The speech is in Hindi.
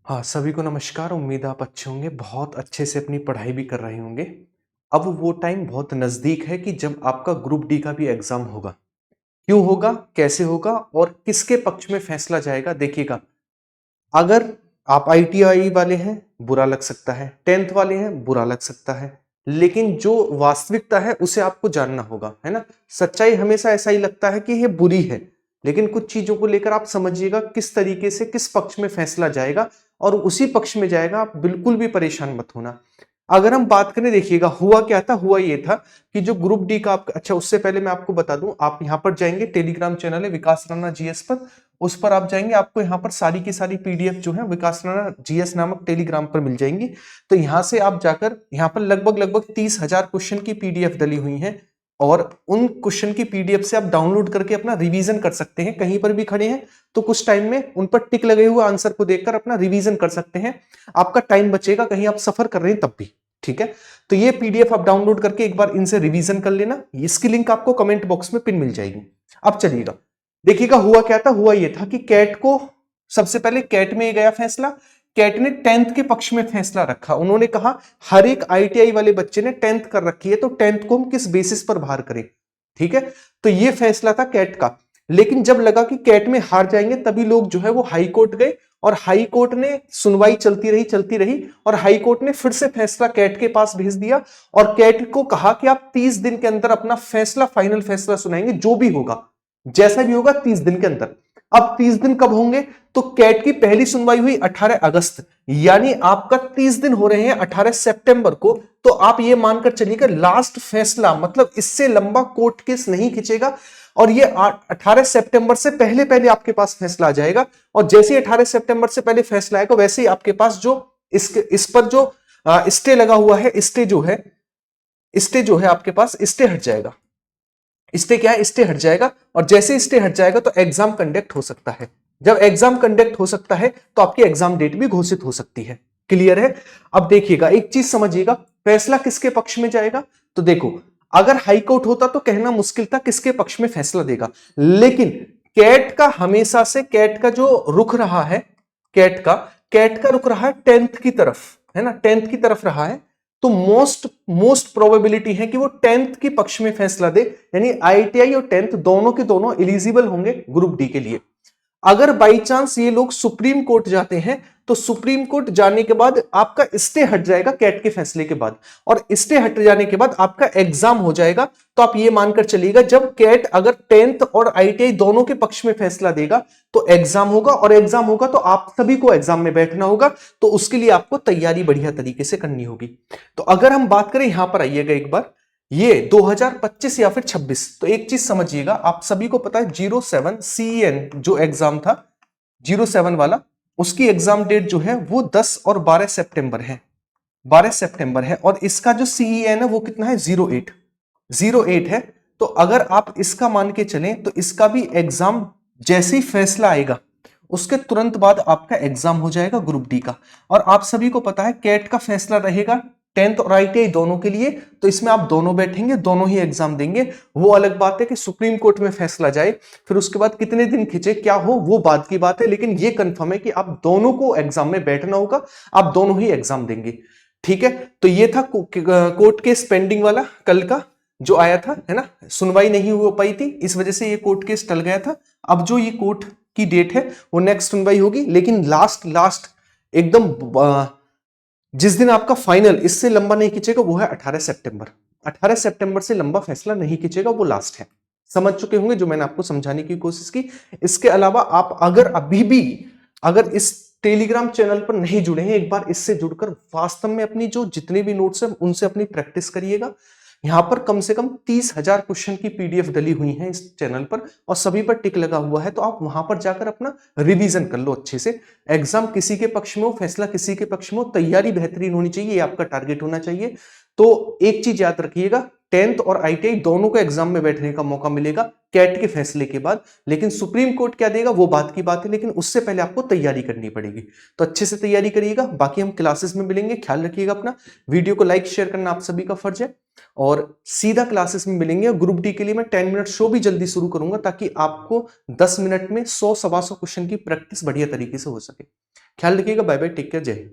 हाँ, सभी को नमस्कार। उम्मीद है आप अच्छे होंगे, बहुत अच्छे से अपनी पढ़ाई भी कर रहे होंगे। अब वो टाइम बहुत नज़दीक है कि जब आपका ग्रुप डी का भी एग्ज़ाम होगा। क्यों होगा, कैसे होगा और किसके पक्ष में फैसला जाएगा देखिएगा। अगर आप आईटीआई वाले हैं, बुरा लग सकता है, 10th वाले हैं, बुरा लग सकता है। लेकिन जो वास्तविकता है उसे आपको जानना होगा, है ना? सच्चाई हमेशा ऐसा ही लगता है कि ये बुरी है, लेकिन कुछ चीज़ों को लेकर आप समझिएगा किस तरीके से किस पक्ष में फैसला जाएगा और उसी पक्ष में जाएगा, आप बिल्कुल भी परेशान मत होना। अगर हम बात करें देखिएगा हुआ क्या था, हुआ ये था कि जो ग्रुप डी का आपका अच्छा उससे पहले मैं आपको बता दूं, आप यहाँ पर जाएंगे टेलीग्राम चैनल है विकास राणा जीएस पर, उस पर आप जाएंगे, आपको यहाँ पर सारी की सारी पीडीएफ जो है विकास राणा जीएस नामक टेलीग्राम पर मिल जाएंगी। तो यहाँ से आप जाकर यहाँ पर लगभग लगभग 30,000 क्वेश्चन की पीडीएफ डली हुई है और उन क्वेश्चन की पीडीएफ से आप डाउनलोड करके अपना रिवीजन कर सकते हैं। कहीं पर भी खड़े हैं तो कुछ टाइम में उन पर टिक लगे हुए आंसर को देखकर अपना रिवीजन कर सकते हैं। आपका टाइम बचेगा, कहीं आप सफर कर रहे हैं तब भी। ठीक है, तो ये पीडीएफ आप डाउनलोड करके एक बार इनसे रिवीजन कर लेना। इसकी लिंक आपको कमेंट बॉक्स में पिन मिल जाएगी। अब चलिएगा, देखिएगा हुआ क्या था। हुआ ये था कि कैट को सबसे पहले कैट में गया फैसला। कैट ने 10th के पक्ष में फैसला रखा। उन्होंने कहा हर एक आईटीआई वाले बच्चे ने 10th कर रखी है, तो 10th को हम किस बेसिस पर बाहर करें। ठीक है, तो ये फैसला था कैट का। लेकिन जब लगा कि कैट में हार जाएंगे, तभी लोग जो है वो हाई कोर्ट गए और हाई कोर्ट ने सुनवाई चलती रही और हाई कोर्ट ने फिर से फैसला कैट के पास भेज दिया और कैट को कहा कि आप 30 दिन के अंदर अपना फैसला, फाइनल फैसला सुनाएंगे, जो भी होगा, जैसा भी होगा 30 दिन के अंदर। अब 30 दिन कब होंगे? तो कैट की पहली सुनवाई हुई 18 अगस्त, यानी आपका 30 दिन हो रहे हैं 18 सितंबर को। तो आप ये मानकर चलिएगा लास्ट फैसला, मतलब इससे लंबा कोर्ट केस नहीं खींचेगा और ये 18 सितंबर से पहले पहले आपके पास फैसला आ जाएगा। और जैसे ही 18 सितंबर से पहले फैसला आएगा, वैसे ही आपके पास जो इस पर जो स्टे लगा हुआ है, स्टे जो है आपके पास स्टे हट जाएगा। स्टे क्या है? स्टे हट जाएगा और जैसे स्टे हट जाएगा तो एग्जाम कंडक्ट हो सकता है। जब एग्जाम कंडक्ट हो सकता है तो आपकी एग्जाम डेट भी घोषित हो सकती है। क्लियर है? अब देखिएगा, एक चीज समझिएगा, फैसला किसके पक्ष में जाएगा। तो देखो, अगर हाई कोर्ट होता तो कहना मुश्किल था किसके पक्ष में फैसला देगा, लेकिन कैट का हमेशा से कैट का जो रुख रहा है, कैट का रुख रहा है 10th की तरफ, है ना, 10th की तरफ रहा है। तो मोस्ट प्रोबेबिलिटी है कि वो 10th के पक्ष में फैसला दे, यानी आईटीआई और 10th दोनों के दोनों एलिजिबल होंगे ग्रुप डी के लिए। अगर बाई चांस ये लोग सुप्रीम कोर्ट जाते हैं तो सुप्रीम कोर्ट जाने के बाद आपका स्टे हट जाएगा कैट के फैसले के बाद, और स्टे हट जाने के बाद आपका एग्जाम हो जाएगा। तो आप ये मानकर चलिएगा, जब कैट अगर 10th और आईटीआई दोनों के पक्ष में फैसला देगा तो एग्जाम होगा, और एग्जाम होगा तो आप सभी को एग्जाम में बैठना होगा। तो उसके लिए आपको तैयारी बढ़िया तरीके से करनी होगी। तो अगर हम बात करें, यहां पर आइएगा एक बार, ये 2025 या फिर 26, तो एक चीज समझिएगा, आप सभी को पता है 07 CEN जो एग्जाम था, 07 वाला, उसकी एग्जाम डेट जो है वो 10 और 12 सितंबर है, 12 सितंबर है। और इसका जो CEN है वो कितना है? 08 है। तो अगर आप इसका मान के चलें तो इसका भी एग्जाम जैसे ही फैसला आएगा उसके तुरंत बाद आपका एग्जाम हो जाएगा ग्रुप डी का। और आप सभी को पता है कैट का फैसला रहेगा 10th और आईटीआई दोनों के लिए, तो इसमें आप दोनों बैठेंगे, दोनों ही एग्जाम देंगे। वो अलग बात है कि सुप्रीम कोर्ट में फैसला जाए, फिर उसके बाद कितने दिन खींचे क्या हो वो बात की बात है, लेकिन ये कंफर्म है कि आप दोनों को एग्जाम में बैठना होगा, आप दोनों ही एग्जाम देंगे। ठीक है, तो ये था कोर्ट केस पेंडिंग वाला कल का जो आया था, है ना, सुनवाई नहीं हो पाई थी, इस वजह से ये कोर्ट केस टल गया था। अब जो ये कोर्ट की डेट है वो नेक्स्ट सुनवाई होगी, लेकिन लास्ट एकदम जिस दिन आपका फाइनल, इससे लंबा नहीं खींचेगा, वो है 18 सितंबर। 18 सितंबर से लंबा फैसला नहीं खींचेगा, वो लास्ट है। समझ चुके होंगे जो मैंने आपको समझाने की कोशिश की। इसके अलावा आप अगर अभी भी अगर इस टेलीग्राम चैनल पर नहीं जुड़े हैं, एक बार इससे जुड़कर वास्तव में अपनी जो जितने भी नोट्स हैं उनसे अपनी प्रैक्टिस करिएगा। यहां पर कम से कम 30,000 क्वेश्चन की पीडीएफ डली हुई है इस चैनल पर, और सभी पर टिक लगा हुआ है, तो आप वहां पर जाकर अपना रिवीजन कर लो अच्छे से। एग्जाम किसी के पक्ष में हो, फैसला किसी के पक्ष में हो, तैयारी बेहतरीन होनी चाहिए, ये आपका टारगेट होना चाहिए। तो एक चीज याद रखिएगा, 10th और आईटीआई दोनों को एग्जाम में बैठने का मौका मिलेगा कैट के फैसले के बाद। लेकिन सुप्रीम कोर्ट क्या देगा वो बात की बात है, लेकिन उससे पहले आपको तैयारी करनी पड़ेगी। तो अच्छे से तैयारी करिएगा। बाकी हम क्लासेस में मिलेंगे, ख्याल रखिएगा अपना। वीडियो को लाइक शेयर करना आप सभी का फर्ज है, और सीधा क्लासेस में मिलेंगे। ग्रुप डी के लिए मैं 10 मिनट शो भी जल्दी शुरू करूंगा, ताकि आपको 10 मिनट में 100 सवा 100 क्वेश्चन की प्रैक्टिस बढ़िया तरीके से हो सके। ख्याल रखिएगा। बाय बाय, टेक केयर, जय हिंद।